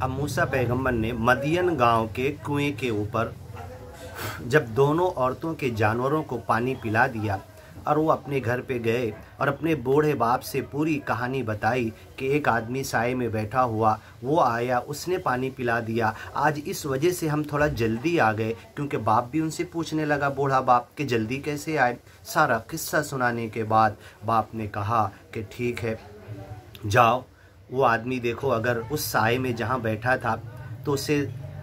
अब मूसा पैगंबर ने मदियन गांव के कुएं के ऊपर जब दोनों औरतों के जानवरों को पानी पिला दिया और वो अपने घर पे गए और अपने बूढ़े बाप से पूरी कहानी बताई कि एक आदमी साए में बैठा हुआ, वो आया, उसने पानी पिला दिया, आज इस वजह से हम थोड़ा जल्दी आ गए। क्योंकि बाप भी उनसे पूछने लगा, बूढ़ा बाप, कि जल्दी कैसे आए। सारा किस्सा सुनाने के बाद बाप ने कहा कि ठीक है, जाओ, वो आदमी देखो अगर उस साए में जहाँ बैठा था तो उसे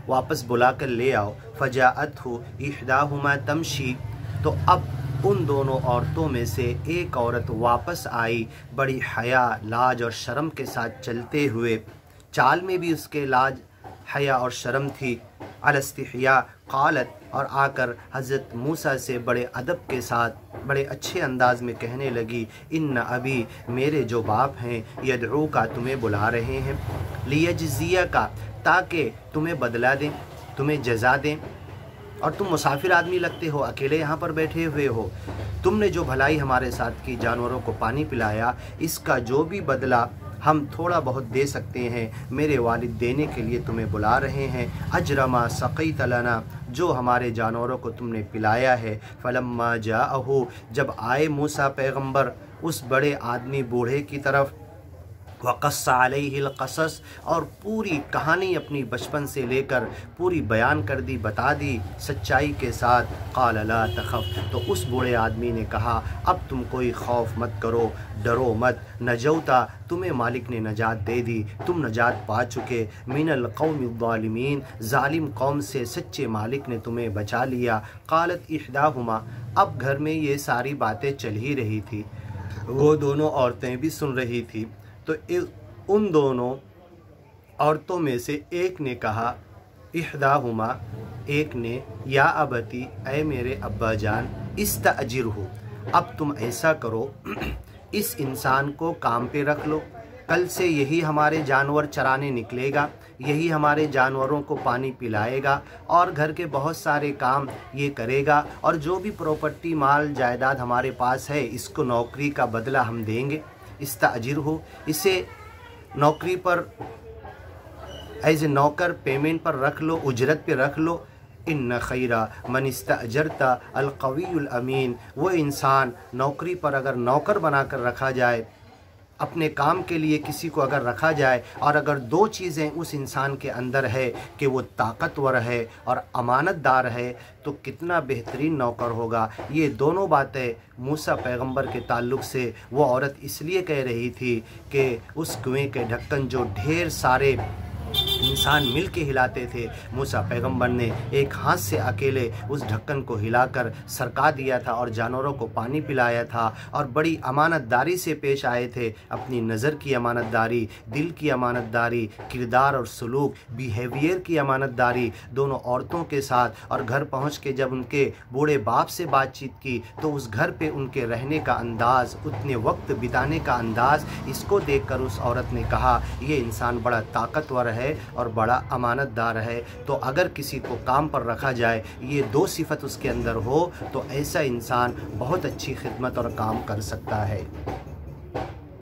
वापस बुला कर ले आओ। फजाअतहु इहदाहुमा तमशी, तो अब उन दोनों औरतों में से एक औरत वापस आई, बड़ी हया, लाज और शर्म के साथ चलते हुए, चाल में भी उसके लाज, हया और शर्म थी। अलस्तिहया क़ालत, और आकर हज़रत मूसा से बड़े अदब के साथ, बड़े अच्छे अंदाज में कहने लगी, इन्ना अभी, मेरे जो बाप हैं, यदऊ का, तुम्हें बुला रहे हैं, लियजज़िया का, ताकि तुम्हें बदला दें, तुम्हें जज़ा दें। और तुम मुसाफिर आदमी लगते हो, अकेले यहाँ पर बैठे हुए हो। तुमने जो भलाई हमारे साथ की, जानवरों को पानी पिलाया, इसका जो भी बदला हम थोड़ा बहुत दे सकते हैं, मेरे वालिद देने के लिए तुम्हें बुला रहे हैं। अजरमा सक़ीत लना, जो हमारे जानवरों को तुमने पिलाया है। फलम्मा जाअहु, जब आए मूसा पैगंबर उस बड़े आदमी बूढ़े की तरफ, वक़स्सा अलैहिल क़सस, और पूरी कहानी अपनी बचपन से लेकर पूरी बयान कर दी, बता दी सच्चाई के साथ। क़ाल ला तख़फ़, तो उस बूढ़े आदमी ने कहा, अब तुम कोई खौफ मत करो, डरो मत, नजौता, तुम्हें मालिक ने नजात दे दी, तुम नजात पा चुके, मिनल क़ौमिज़ ज़ालिमीन, ज़ालिम कौम से सच्चे मालिक ने तुम्हें बचा लिया। क़ालत इहदाहुमा, अब घर में ये सारी बातें चल ही रही थी, वो दोनों औरतें भी सुन रही थी। तो उन दोनों औरतों में से एक ने कहा, इहदाहुमा, एक ने, या अबती, ऐ मेरे अब्बा जान, इस्तअजिरहु, अब तुम ऐसा करो, इस इंसान को काम पे रख लो, कल से यही हमारे जानवर चराने निकलेगा, यही हमारे जानवरों को पानी पिलाएगा और घर के बहुत सारे काम ये करेगा, और जो भी प्रॉपर्टी, माल जायदाद हमारे पास है, इसको नौकरी का बदला हम देंगे। इस्तअजिर हो, इसे नौकरी पर एज ए नौकर पेमेंट पर रख लो, उजरत पे रख लो। इन्न खैरा मन इस्तअजरता अलक़वियुल अमीन, वो इंसान नौकरी पर अगर नौकर बनाकर रखा जाए, अपने काम के लिए किसी को अगर रखा जाए, और अगर दो चीज़ें उस इंसान के अंदर है कि वो ताकतवर है और अमानतदार है, तो कितना बेहतरीन नौकर होगा। ये दोनों बातें मूसा पैगंबर के ताल्लुक़ से वो औरत इसलिए कह रही थी कि उस कुएं के ढक्कन जो ढेर सारे इंसान मिल के हिलाते थे, मूसा पैगंबर ने एक हाथ से अकेले उस ढक्कन को हिलाकर सरका दिया था और जानवरों को पानी पिलाया था, और बड़ी अमानतदारी से पेश आए थे। अपनी नज़र की अमानतदारी, दिल की अमानतदारी, किरदार और सलूक, बिहेवियर की अमानतदारी दोनों औरतों के साथ। और घर पहुँच के जब उनके बूढ़े बाप से बातचीत की, तो उस घर पे उनके रहने का अंदाज़, उतने वक्त बिताने का अंदाज़, इसको देखकर उस औरत ने कहा, ये इंसान बड़ा ताकतवर है और बड़ा अमानतदार है। तो अगर किसी को काम पर रखा जाए, ये दो सिफत उसके अंदर हो, तो ऐसा इंसान बहुत अच्छी खिदमत और काम कर सकता है।